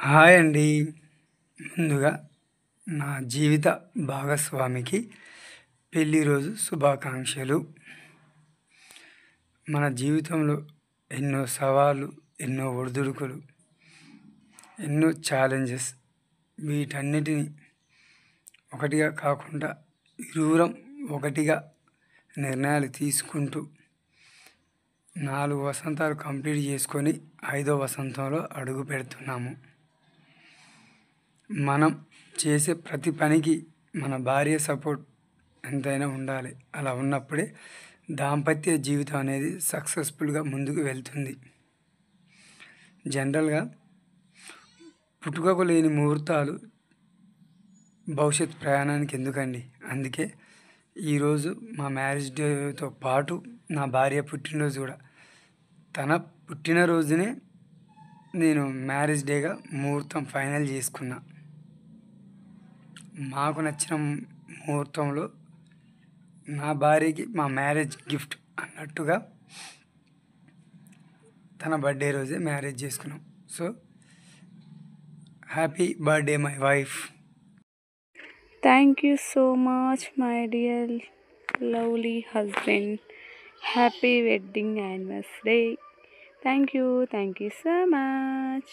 Hi అండి. ముందుగా నా జీవిత భాగస్వామికి పెళ్లి రోజు శుభాకాంక్షలు. మన జీవితంలో ఎన్నో సవాళ్ళు, ఎన్నో ఒడిదుడుకులు, ఎన్నో ఛాలెంజెస్, వీటన్నిటిని ఒకటిగా కాకుండా ఇరువురం ఒకటిగా నిర్ణయాలు తీసుకుంటూ 4 వసంతాలు కంప్లీట్ చేసుకొని 5వ వసంతంలో అడుగు పెడుతున్నాము. మనం చేసే ప్రతి పనికి మన భార్య సపోర్ట్ ఎంతైనా ఉండాలి. అలా ఉన్నప్పుడే దాంపత్య జీవితం అనేది సక్సెస్ఫుల్గా ముందుకు వెళ్తుంది. జనరల్గా పుట్టుకకు లేని ముహూర్తాలు భవిష్యత్ ప్రయాణానికి ఎందుకండి. అందుకే ఈరోజు మా మ్యారేజ్ డేతో పాటు నా భార్య పుట్టినరోజు కూడా. తన పుట్టినరోజునే నేను మ్యారేజ్ డేగా ముహూర్తం ఫైనల్ చేసుకున్నా. మాకు నచ్చిన ముహూర్తంలో నా భార్యకి మా మ్యారేజ్ గిఫ్ట్ అన్నట్టుగా తన బర్త్డే రోజే మ్యారేజ్ చేసుకున్నాం. So happy birthday my wife. Thank you so much, my dear lovely husband. Happy wedding anniversary. Thank you so much.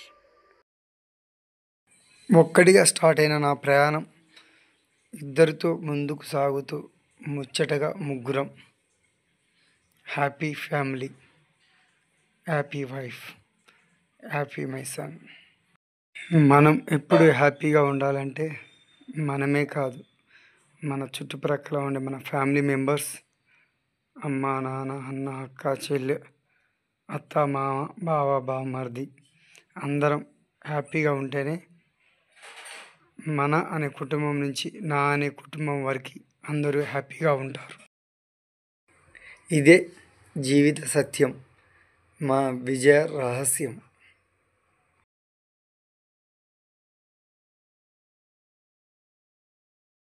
ఒక్కడిగా స్టార్ట్ అయిన నా ప్రయాణం ఇద్దరితో ముందుకు సాగుతూ ముచ్చటగా ముగ్గురం. Happy family, happy wife, happy my son. మనం ఎప్పుడు హ్యాపీగా ఉండాలంటే మనమే కాదు, మన చుట్టుప్రక్కల ఉండే మన ఫ్యామిలీ మెంబర్స్, అమ్మ, నాన్న, అన్న, అక్క, చెల్లె, అత్త, మామ, బావ, బామ్మర్ది అందరం హ్యాపీగా ఉంటేనే మన అనే కుటుంబం నుంచి నా అనే కుటుంబం వరకు అందరూ హ్యాపీగా ఉంటారు. ఇదే జీవిత సత్యం, మా విజయ రహస్యం.